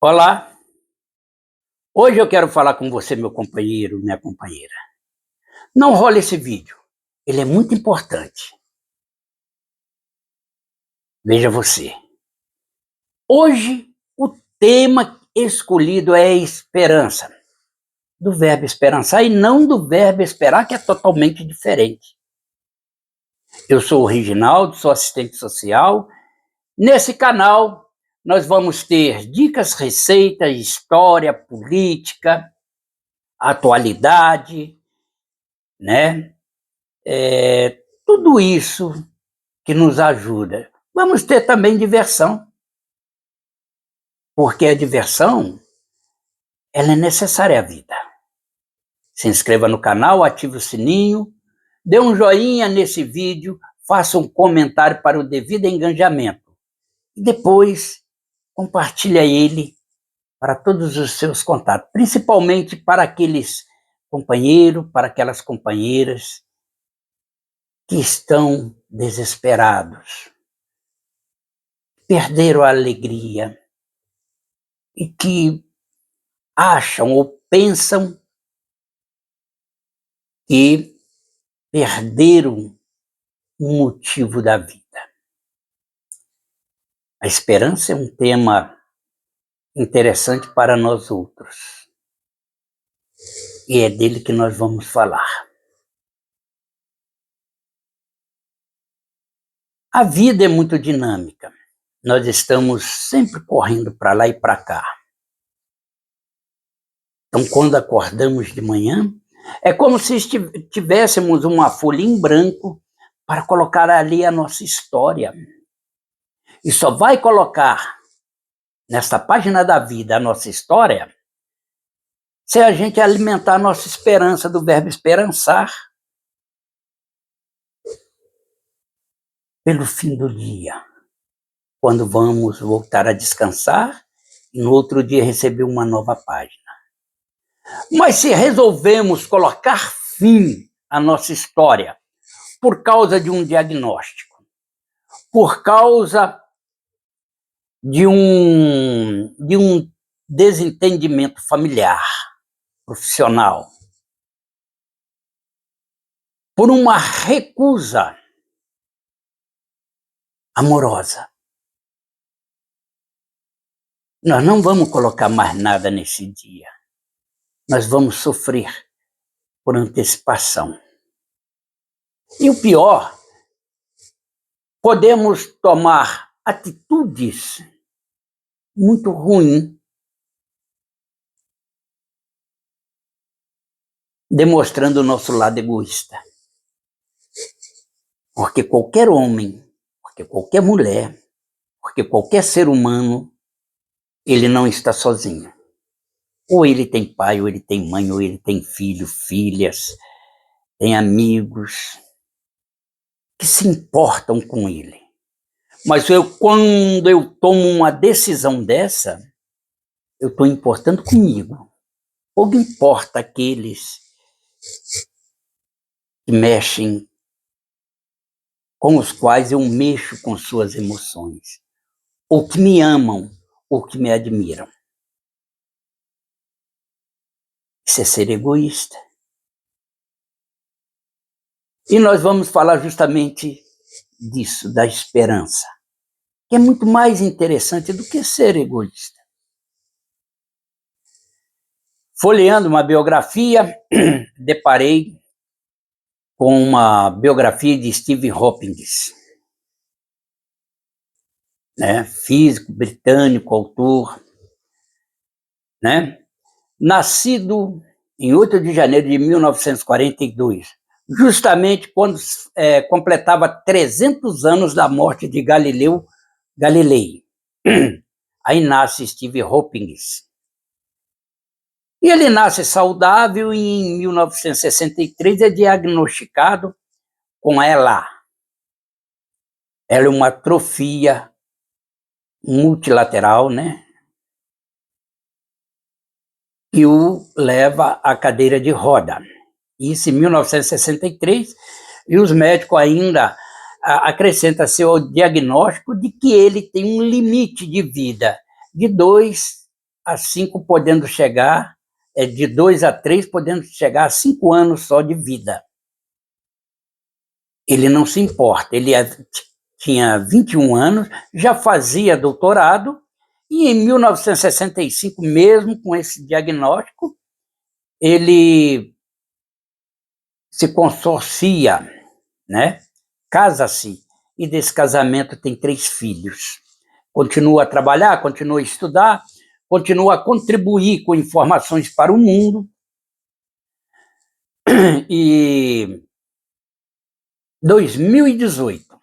Olá, hoje eu quero falar com você, meu companheiro, minha companheira. Não role esse vídeo, ele é muito importante. Veja você. Hoje o tema escolhido é esperança, do verbo esperançar e não do verbo esperar, que é totalmente diferente. Eu sou o Reginaldo, sou assistente social. Nesse canal nós vamos ter dicas, receitas, história, política, atualidade, né? Tudo isso que nos ajuda. Vamos ter também diversão, porque a diversão, ela é necessária à vida. Se inscreva no canal, ative o sininho, dê um joinha nesse vídeo, faça um comentário para o devido engajamento. E depois, compartilha ele para todos os seus contatos, principalmente para aqueles companheiros, para aquelas companheiras que estão desesperados, perderam a alegria e que acham ou pensam que perderam o motivo da vida. A esperança é um tema interessante para nós outros. E é dele que nós vamos falar. A vida é muito dinâmica. Nós estamos sempre correndo para lá e para cá. Então, quando acordamos de manhã, é como se tivéssemos uma folha em branco para colocar ali a nossa história. E só vai colocar nesta página da vida a nossa história se a gente alimentar a nossa esperança, do verbo esperançar, pelo fim do dia, quando vamos voltar a descansar e no outro dia receber uma nova página. Mas se resolvemos colocar fim à nossa história por causa de um diagnóstico, por causa de um desentendimento familiar, profissional, por uma recusa amorosa, nós não vamos colocar mais nada nesse dia. Nós vamos sofrer por antecipação. E o pior, podemos tomar atitudes muito ruins, demonstrando o nosso lado egoísta. Porque qualquer homem, porque qualquer mulher, porque qualquer ser humano, ele não está sozinho. Ou ele tem pai, ou ele tem mãe, ou ele tem filho, filhas, tem amigos que se importam com ele. Mas quando eu tomo uma decisão dessa, eu estou importando comigo. Pouco importa aqueles que mexem, com os quais eu mexo com suas emoções, ou que me amam, ou que me admiram. Isso é ser egoísta. E nós vamos falar justamente disso, da esperança, que é muito mais interessante do que ser egoísta. Folheando uma biografia, deparei com uma biografia de Stephen Hawking, né? Físico britânico, autor, né? Nascido em 8 de janeiro de 1942, justamente quando completava 300 anos da morte de Galileu Galilei. Aí nasce Stephen Hawking. E ele nasce saudável e em 1963 é diagnosticado com ELA. Ela é uma atrofia multilateral, né? Que o leva à cadeira de roda. Isso em 1963, e os médicos ainda acrescentam seu diagnóstico de que ele tem um limite de vida de 2 a 5, podendo chegar, de 2 a 3, podendo chegar a 5 anos só de vida. Ele não se importa, ele tinha 21 anos, já fazia doutorado, e em 1965, mesmo com esse diagnóstico, ele se consorcia, né? Casa-se, e desse casamento tem 3 filhos. Continua a trabalhar, continua a estudar, continua a contribuir com informações para o mundo. E 2018,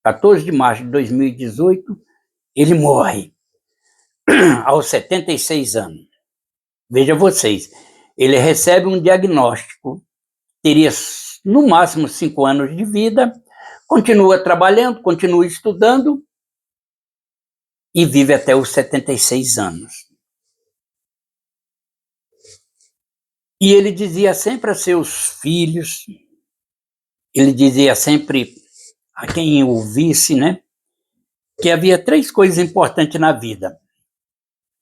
14 de março de 2018, ele morre aos 76 anos. Veja vocês, ele recebe um diagnóstico, teria no máximo 5 anos de vida, continua trabalhando, continua estudando e vive até os 76 anos. E ele dizia sempre a seus filhos, ele dizia sempre a quem o ouvisse, né, que havia 3 coisas importantes na vida.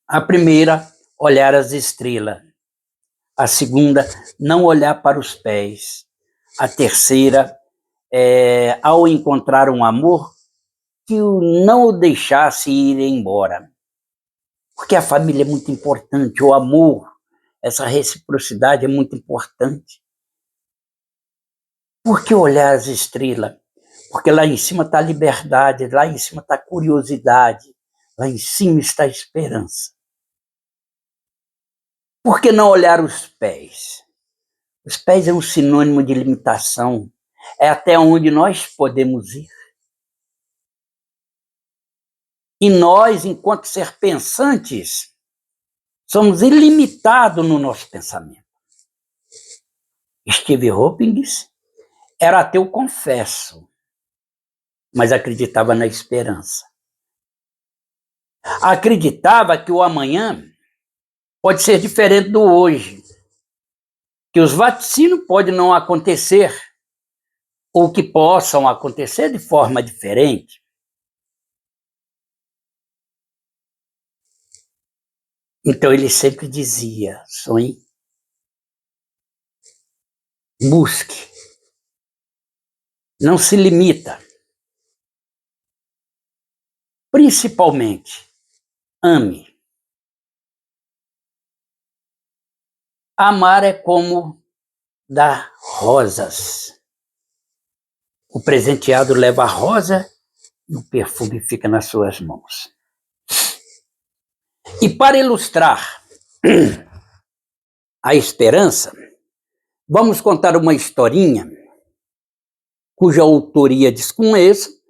A primeira, olhar as estrelas. A segunda, não olhar para os pés. A terceira, ao encontrar um amor, que não o deixasse ir embora. Porque a família é muito importante, o amor, essa reciprocidade é muito importante. Por que olhar as estrelas? Porque lá em cima está a liberdade, lá em cima está a curiosidade, lá em cima está a esperança. Por que não olhar os pés? Os pés é um sinônimo de limitação, é até onde nós podemos ir. E nós, enquanto ser pensantes, somos ilimitados no nosso pensamento. Steve Hopkins era ateu, confesso, mas acreditava na esperança. Acreditava que o amanhã pode ser diferente do hoje, que os vaticínios podem não acontecer, ou que possam acontecer de forma diferente. Então ele sempre dizia, sonhe, busque, não se limita. Principalmente, ame. Amar é como dar rosas. O presenteado leva a rosa e o perfume fica nas suas mãos. E para ilustrar a esperança, vamos contar uma historinha cuja autoria desconheço,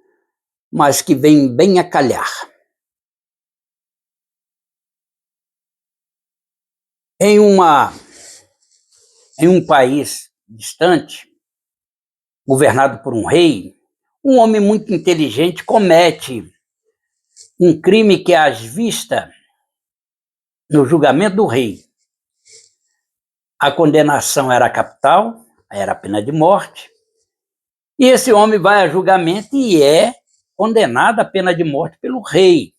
mas que vem bem a calhar. Em um país distante, governado por um rei, um homem muito inteligente comete um crime que, às vistas, no julgamento do rei, a condenação era capital, era a pena de morte, e esse homem vai a julgamento e é condenado à pena de morte pelo rei.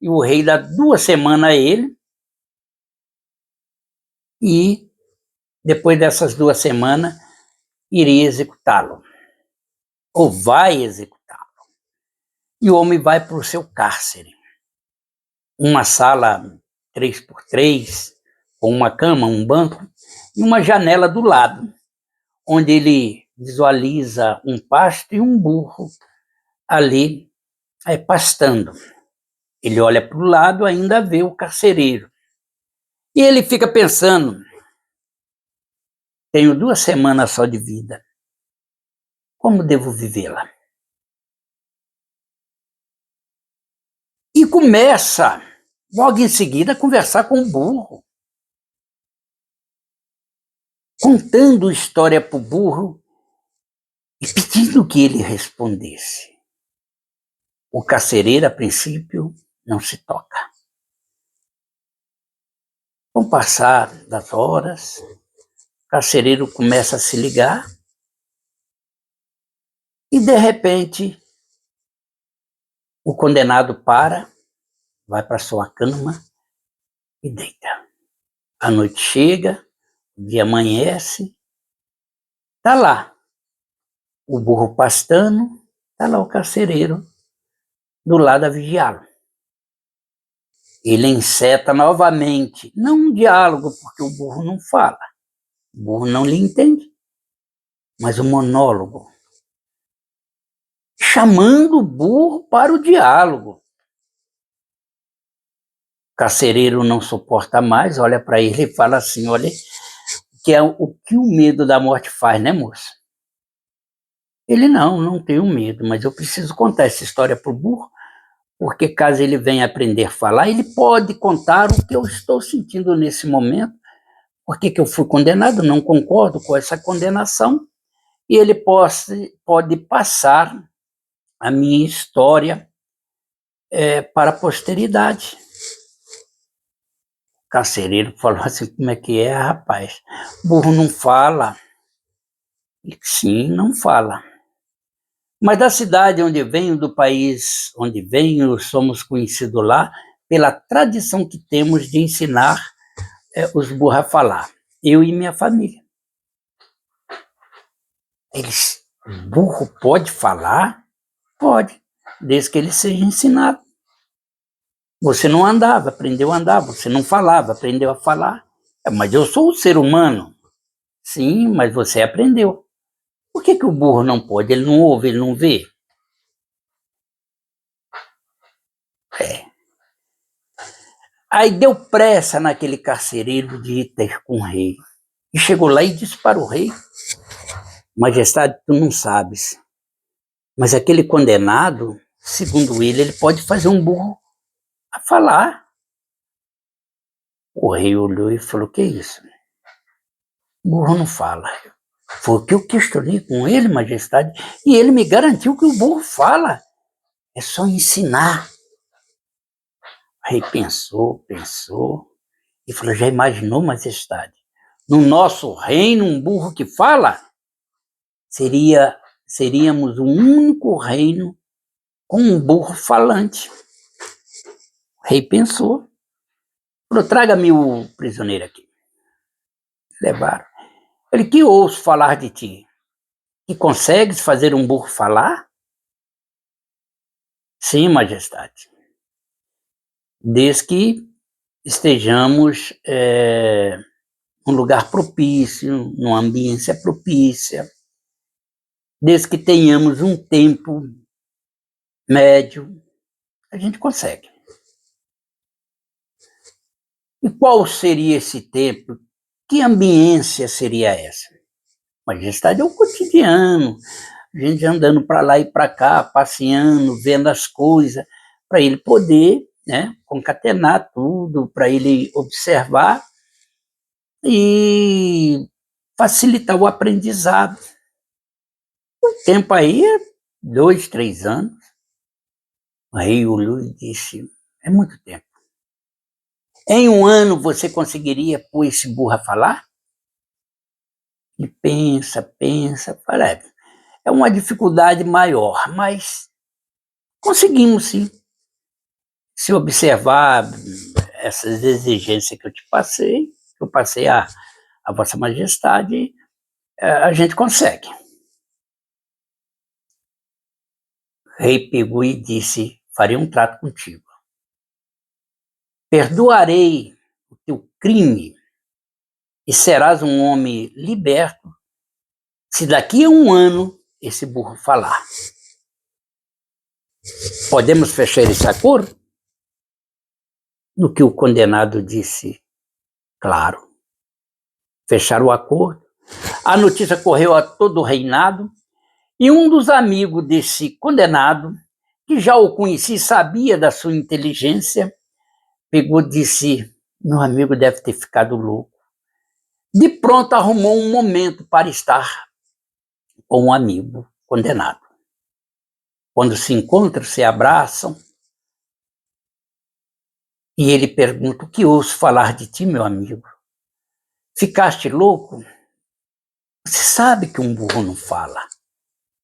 E o rei dá 2 semanas a ele, e depois dessas 2 semanas iria executá-lo, ou vai executá-lo. E o homem vai para o seu cárcere, uma sala 3x3, com uma cama, um banco, e uma janela do lado, onde ele visualiza um pasto e um burro ali pastando. Ele olha para o lado, ainda vê o carcereiro. E ele fica pensando, tenho 2 semanas só de vida, como devo vivê-la? E começa, logo em seguida, a conversar com o burro, contando história para o burro e pedindo que ele respondesse. O carcereiro, a princípio, não se toca. Com o passar das horas, o carcereiro começa a se ligar e, de repente, o condenado para vai para sua cama e deita. A noite chega, o dia amanhece, tá lá o burro pastando, tá lá o carcereiro do lado a vigiá-lo. Ele enceta novamente, não um diálogo, porque o burro não fala, o burro não lhe entende, mas um monólogo, chamando o burro para o diálogo. O carcereiro não suporta mais, olha para ele e fala assim, olha, que é o que o medo da morte faz, né, moço? Ele, não tenho medo, mas eu preciso contar essa história para o burro, porque caso ele venha aprender a falar, ele pode contar o que eu estou sentindo nesse momento, porque que eu fui condenado, não concordo com essa condenação, e ele pode passar a minha história para a posteridade. O carcereiro falou assim, como é que é, rapaz? Burro não fala. Sim, não fala. Mas da cidade onde venho, do país onde venho, somos conhecidos lá pela tradição que temos de ensinar os burros a falar. Eu e minha família. Eles, burro pode falar? Pode, desde que ele seja ensinado. Você não andava, aprendeu a andar. Você não falava, aprendeu a falar. Mas eu sou um ser humano. Sim, mas você aprendeu. Por que o burro não pode? Ele não ouve, ele não vê? Aí deu pressa naquele carcereiro de ir ter com o rei. E chegou lá e disse para o rei, majestade, tu não sabes, mas aquele condenado, segundo ele pode fazer um burro a falar. O rei olhou e falou, que isso? O burro não fala. Foi o que eu questionei com ele, majestade, e ele me garantiu que o burro fala. É só ensinar. O rei pensou, e falou, já imaginou, majestade? No nosso reino, um burro que fala? Seríamos o único reino com um burro falante. O rei pensou. Falou, traga-me o prisioneiro aqui. Levaram. Ele, que ouço falar de ti? Que consegues fazer um burro falar? Sim, majestade. Desde que estejamos num lugar propício, numa ambiência propícia, desde que tenhamos um tempo médio, a gente consegue. E qual seria esse tempo? Que ambiência seria essa? Majestade é o cotidiano, a gente andando para lá e para cá, passeando, vendo as coisas, para ele poder, né, concatenar tudo, para ele observar e facilitar o aprendizado. O tempo aí é 2, 3 anos. O rei olhou e disse, é muito tempo. Em um ano você conseguiria pôr esse burro a falar? Ele pensa, fala, é uma dificuldade maior, mas conseguimos sim. Se observar essas exigências que eu te passei, que eu passei a Vossa Majestade, a gente consegue. O rei pegou e disse, farei um trato contigo. Perdoarei o teu crime e serás um homem liberto se daqui a um ano esse burro falar. Podemos fechar esse acordo? No que o condenado disse, claro. Fecharam o acordo. A notícia correu a todo o reinado e um dos amigos desse condenado, que já o conhecia e sabia da sua inteligência, pegou e disse, meu amigo deve ter ficado louco. De pronto arrumou um momento para estar com um amigo condenado. Quando se encontram, se abraçam, e ele pergunta, o que ouço falar de ti, meu amigo? Ficaste louco? Você sabe que um burro não fala.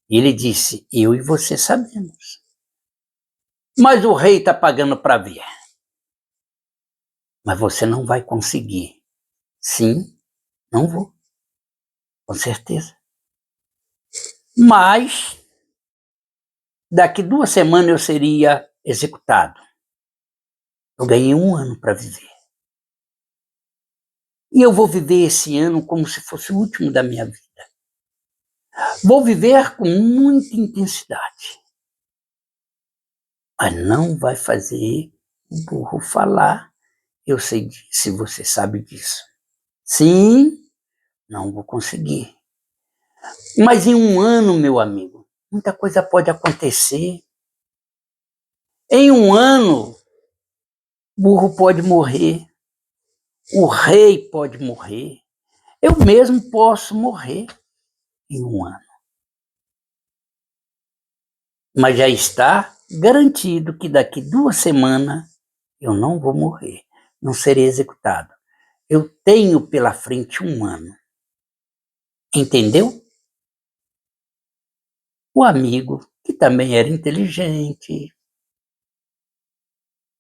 E ele disse, eu e você sabemos. Mas o rei está pagando para ver. mas você não vai conseguir. Sim, não vou, com certeza. Mas daqui 2 semanas eu seria executado. Eu ganhei 1 ano para viver. E eu vou viver esse ano como se fosse o último da minha vida. Vou viver com muita intensidade. Mas não vai fazer o burro falar. Eu sei disso, você sabe disso. Sim, não vou conseguir. Mas em 1 ano, meu amigo, muita coisa pode acontecer. Em 1 ano, o burro pode morrer, o rei pode morrer, eu mesmo posso morrer em 1 ano. Mas já está garantido que daqui 2 semanas eu não vou morrer, não serei executado. Eu tenho pela frente 1 ano. Entendeu? O amigo, que também era inteligente,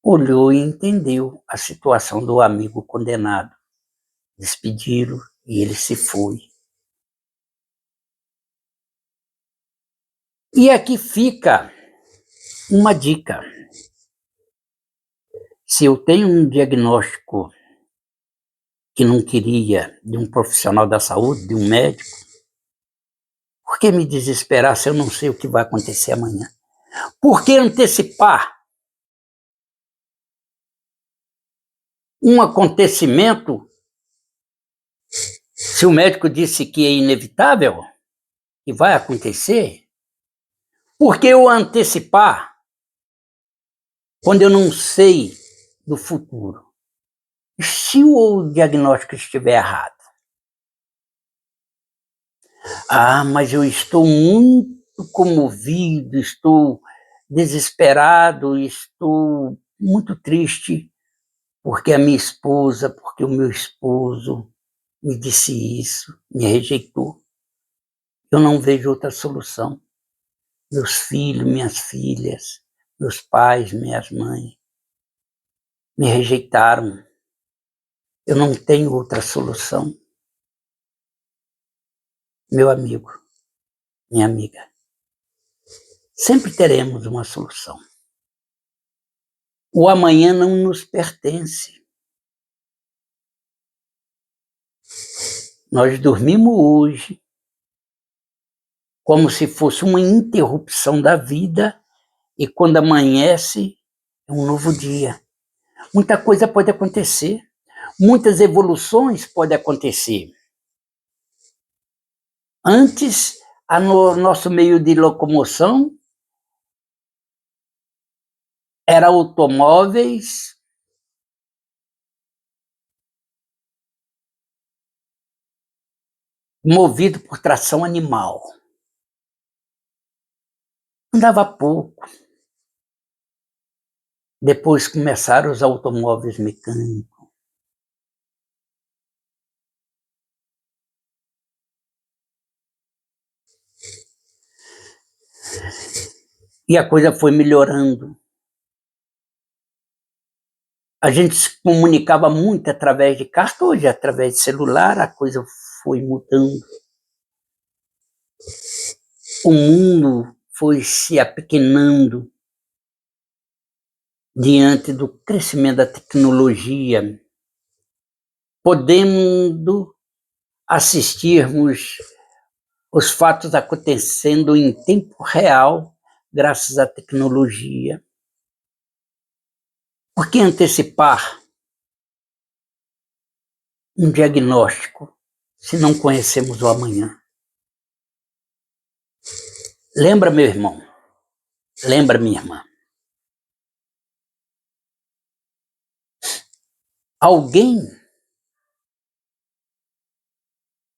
olhou e entendeu a situação do amigo condenado. Despediram e ele se foi. E aqui fica uma dica. Se eu tenho um diagnóstico que não queria de um profissional da saúde, de um médico, por que me desesperar se eu não sei o que vai acontecer amanhã? Por que antecipar um acontecimento se o médico disse que é inevitável, que vai acontecer? Por que eu antecipar quando eu não sei do futuro? Se o diagnóstico estiver errado? Ah, mas eu estou muito comovido, estou desesperado, estou muito triste porque a minha esposa, porque o meu esposo me disse isso, me rejeitou. Eu não vejo outra solução. Meus filhos, minhas filhas, meus pais, minhas mães me rejeitaram. Eu não tenho outra solução. Meu amigo, minha amiga, sempre teremos uma solução. O amanhã não nos pertence. Nós dormimos hoje como se fosse uma interrupção da vida e quando amanhece é um novo dia. Muita coisa pode acontecer, muitas evoluções podem acontecer. Antes, nosso meio de locomoção era automóveis, movido por tração animal. Andava pouco. Depois começaram os automóveis mecânicos. E a coisa foi melhorando. A gente se comunicava muito através de carta, hoje através de celular a coisa foi mudando. O mundo foi se apequenando diante do crescimento da tecnologia, podendo assistirmos os fatos acontecendo em tempo real, graças à tecnologia. Por que antecipar um diagnóstico se não conhecemos o amanhã? Lembra, meu irmão? Lembra, minha irmã? Alguém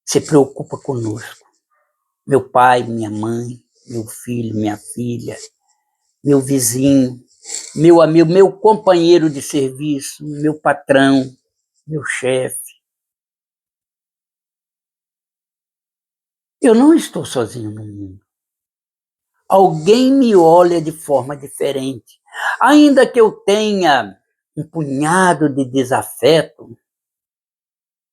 se preocupa conosco. Meu pai, minha mãe, meu filho, minha filha, meu vizinho, meu amigo, meu companheiro de serviço, meu patrão, meu chefe. Eu não estou sozinho no mundo. Alguém me olha de forma diferente. Ainda que eu tenha um punhado de desafeto,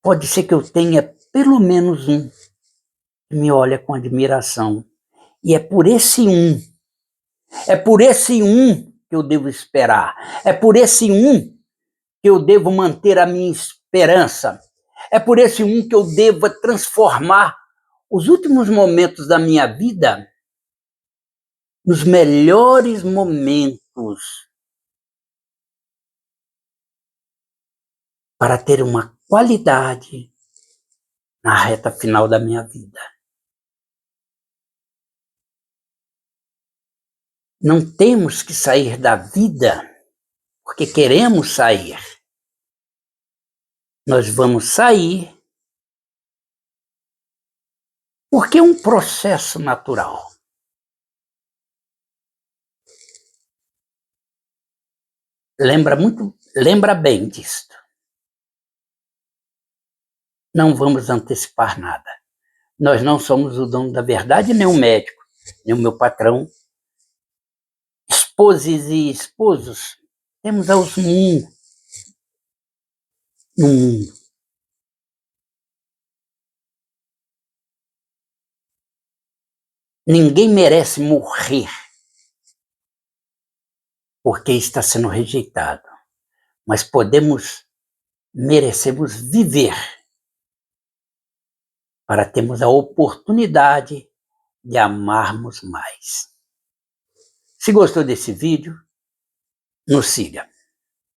pode ser que eu tenha pelo menos um que me olha com admiração. E é por esse um que eu devo esperar. É por esse um que eu devo manter a minha esperança. É por esse um que eu devo transformar os últimos momentos da minha vida nos melhores momentos para ter uma qualidade na reta final da minha vida. Não temos que sair da vida porque queremos sair. Nós vamos sair porque é um processo natural. Lembra bem disto. Não vamos antecipar nada. Nós não somos o dono da verdade, nem o médico, nem o meu patrão. Esposas e esposos, temos aos no mundo. Ninguém merece morrer porque está sendo rejeitado, mas merecemos viver para termos a oportunidade de amarmos mais. Se gostou desse vídeo, nos siga.